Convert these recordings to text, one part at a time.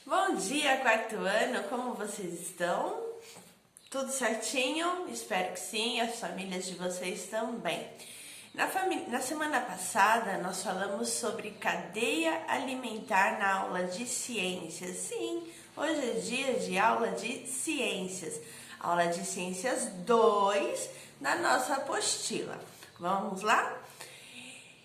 Bom dia, quarto ano, como vocês estão? Tudo certinho? Espero que sim, as famílias de vocês também. Na semana passada, nós falamos sobre cadeia alimentar na aula de ciências. Sim, hoje é dia de aula de ciências. Aula de ciências 2 na nossa apostila. Vamos lá?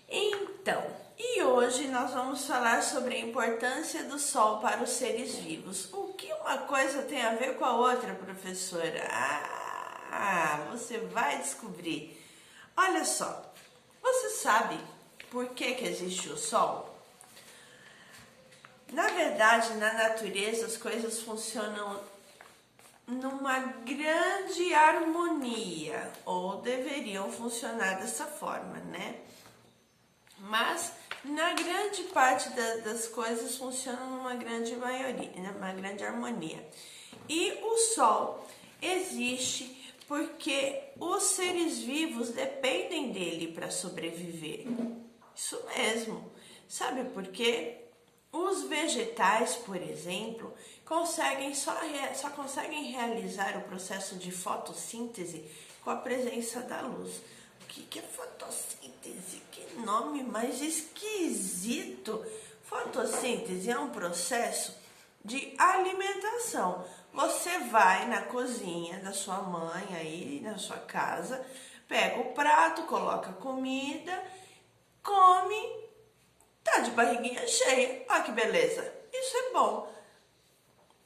Então, e hoje nós vamos falar sobre a importância do sol para os seres vivos. O que uma coisa tem a ver com a outra, professora? Você vai descobrir. Olha só, você sabe por que existe o sol? Na verdade, na natureza as coisas funcionam numa grande harmonia, ou deveriam funcionar dessa forma, né? Mas na grande parte das coisas funcionam numa grande maioria, numa grande harmonia. E o sol existe porque os seres vivos dependem dele para sobreviver. Isso mesmo. Sabe por quê? Os vegetais, por exemplo, só conseguem realizar o processo de fotossíntese com a presença da luz. O que é fotossíntese? Que nome mais esquisito! Fotossíntese é um processo de alimentação. Você vai na cozinha da sua mãe, aí na sua casa, pega o prato, coloca comida, come, tá de barriguinha cheia. Olha que beleza! Isso é bom.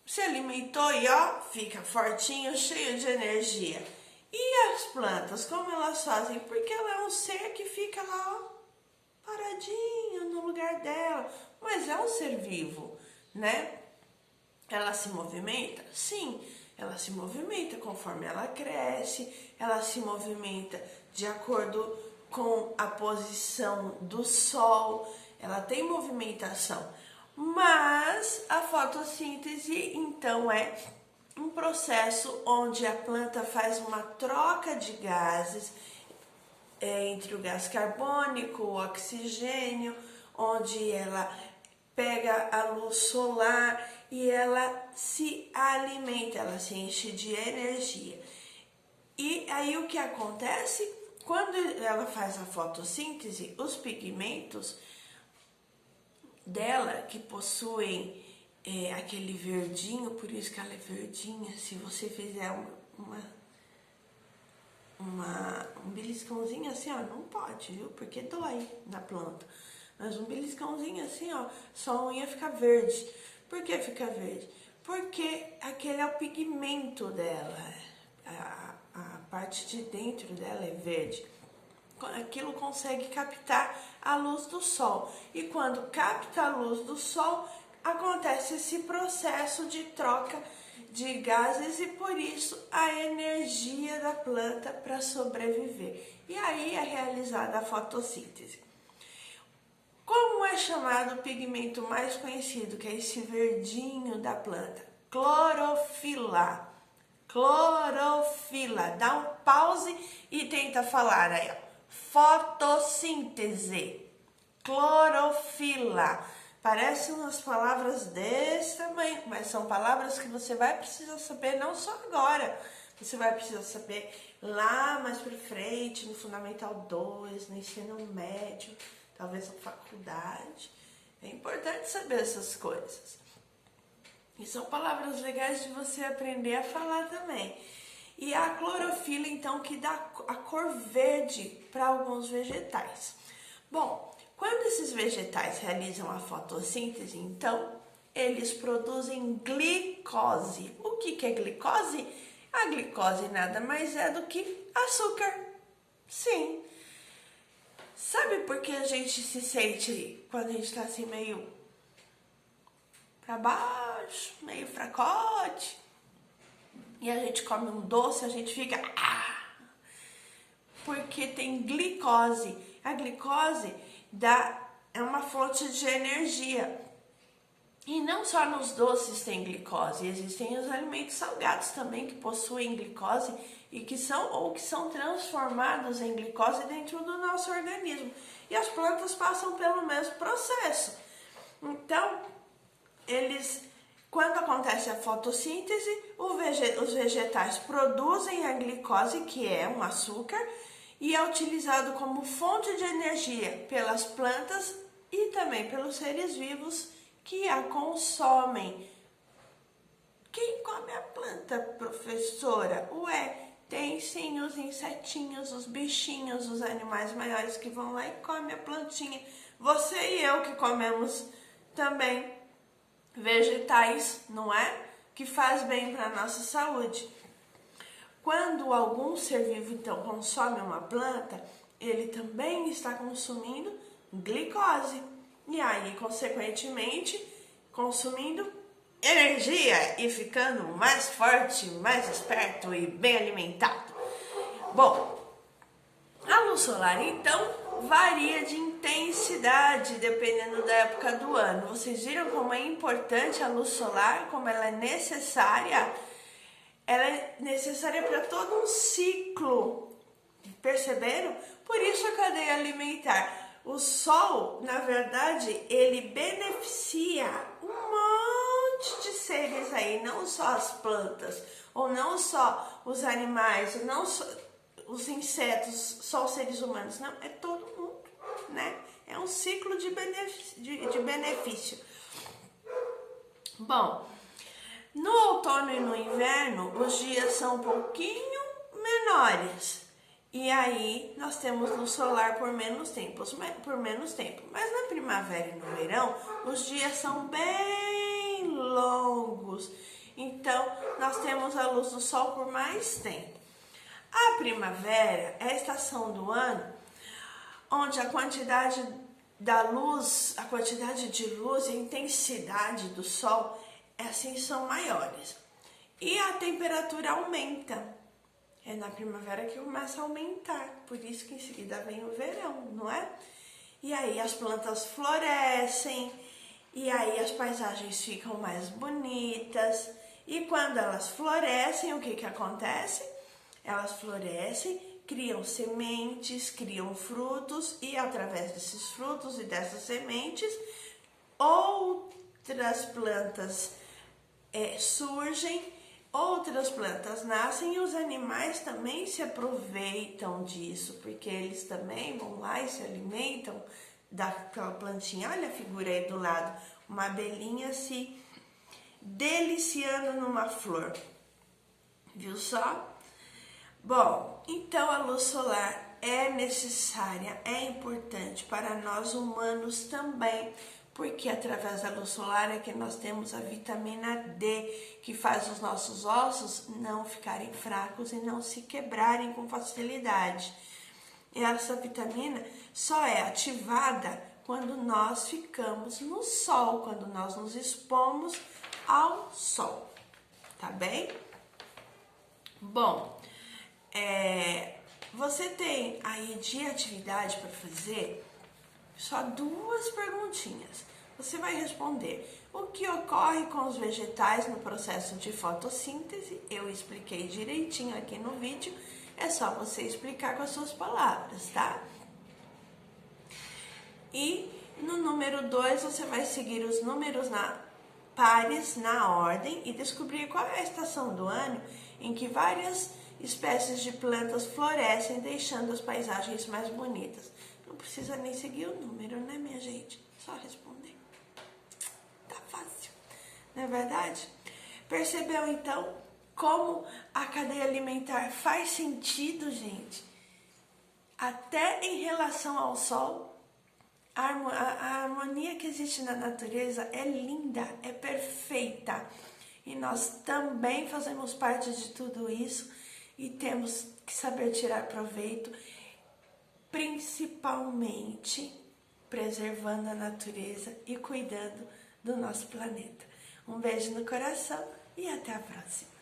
Se alimentou e ó, fica fortinho, cheio de energia. E as plantas, como elas fazem? Porque ela é um ser que fica lá, ó, paradinho no lugar dela. Mas é um ser vivo, né? Ela se movimenta? Sim, ela se movimenta conforme ela cresce, ela se movimenta de acordo com a posição do sol, ela tem movimentação. Mas a fotossíntese, então, é um processo onde a planta faz uma troca de gases entre o gás carbônico, o oxigênio, onde ela pega a luz solar e ela se alimenta, ela se enche de energia. E aí o que acontece? Quando ela faz a fotossíntese, os pigmentos dela, que possuem aquele verdinho, por isso que ela é verdinha. Se você fizer um beliscãozinho assim, ó, não pode, viu? Porque dói na planta. Mas um beliscãozinho assim, ó, só a unha fica verde. Por que fica verde? Porque aquele é o pigmento dela. A parte de dentro dela é verde. Aquilo consegue captar a luz do sol. E quando capta a luz do sol, acontece esse processo de troca de gases e por isso a energia da planta para sobreviver. E aí é realizada a fotossíntese. Como é chamado o pigmento mais conhecido, que é esse verdinho da planta? Clorofila. Clorofila. Dá um pause e tenta falar aí, ó. Fotossíntese. Clorofila. Parecem umas palavras desse tamanho, mas são palavras que você vai precisar saber não só agora. Você vai precisar saber lá mais pra frente, no Fundamental 2, no ensino médio, talvez na faculdade. É importante saber essas coisas. E são palavras legais de você aprender a falar também. E a clorofila, então, que dá a cor verde para alguns vegetais. Bom, quando esses vegetais realizam a fotossíntese, então, eles produzem glicose. O que é glicose? A glicose nada mais é do que açúcar. Sim. Sabe por que a gente se sente, quando a gente está assim meio para baixo, meio fracote, e a gente come um doce, a gente fica... Porque tem glicose. A glicose é uma fonte de energia. E não só nos doces tem glicose, existem os alimentos salgados também que possuem glicose e que são transformados em glicose dentro do nosso organismo. E as plantas passam pelo mesmo processo. Então, eles Quando acontece a fotossíntese, os vegetais produzem a glicose, que é um açúcar, e é utilizado como fonte de energia pelas plantas e também pelos seres vivos que a consomem. Quem come a planta, professora? Ué, tem sim os insetinhos, os bichinhos, os animais maiores que vão lá e comem a plantinha. Você e eu que comemos também vegetais, não é? Que faz bem para a nossa saúde. Quando algum ser vivo então consome uma planta, ele também está consumindo glicose. E aí, consequentemente, consumindo energia e ficando mais forte, mais esperto e bem alimentado. Bom, a luz solar então varia de intensidade dependendo da época do ano. Vocês viram como é importante a luz solar, como ela é necessária? Ela é necessária para todo um ciclo, perceberam? Por isso a cadeia alimentar. O sol, na verdade, ele beneficia um monte de seres aí, não só as plantas, ou não só os animais, ou não só os insetos, só os seres humanos, não, é todo mundo, né? É um ciclo de benefício. Bom, no outono e no inverno, os dias são um pouquinho menores. E aí, nós temos luz solar por menos tempo. Mas na primavera e no verão, os dias são bem longos. Então, nós temos a luz do sol por mais tempo. A primavera é a estação do ano onde a quantidade da luz, a quantidade de luz e a intensidade do sol são maiores. E a temperatura aumenta. É na primavera que começa a aumentar, por isso que em seguida vem o verão, não é? E aí as plantas florescem, e aí as paisagens ficam mais bonitas. E quando elas florescem, o que acontece? Elas florescem, criam sementes, criam frutos, e através desses frutos e dessas sementes, outras plantas surgem. Outras plantas nascem e os animais também se aproveitam disso, porque eles também vão lá e se alimentam daquela plantinha. Olha a figura aí do lado, uma abelhinha se deliciando numa flor. Viu só? Bom, então a luz solar é necessária, é importante para nós humanos também, porque através da luz solar é que nós temos a vitamina D, que faz os nossos ossos não ficarem fracos e não se quebrarem com facilidade. E essa vitamina só é ativada quando nós ficamos no sol, quando nós nos expomos ao sol, tá bem? Bom, você tem aí de atividade para fazer só 2 perguntinhas. Você vai responder o que ocorre com os vegetais no processo de fotossíntese. Eu expliquei direitinho aqui no vídeo. É só você explicar com as suas palavras, tá? E no número 2, você vai seguir os números pares na ordem e descobrir qual é a estação do ano em que várias espécies de plantas florescem, deixando as paisagens mais bonitas. Não precisa nem seguir o número, né, minha gente? Só responder. Tá fácil, não é verdade? Percebeu, então, como a cadeia alimentar faz sentido, gente? Até em relação ao sol, a harmonia que existe na natureza é linda, é perfeita. E nós também fazemos parte de tudo isso e temos que saber tirar proveito, principalmente preservando a natureza e cuidando do nosso planeta. Um beijo no coração e até a próxima!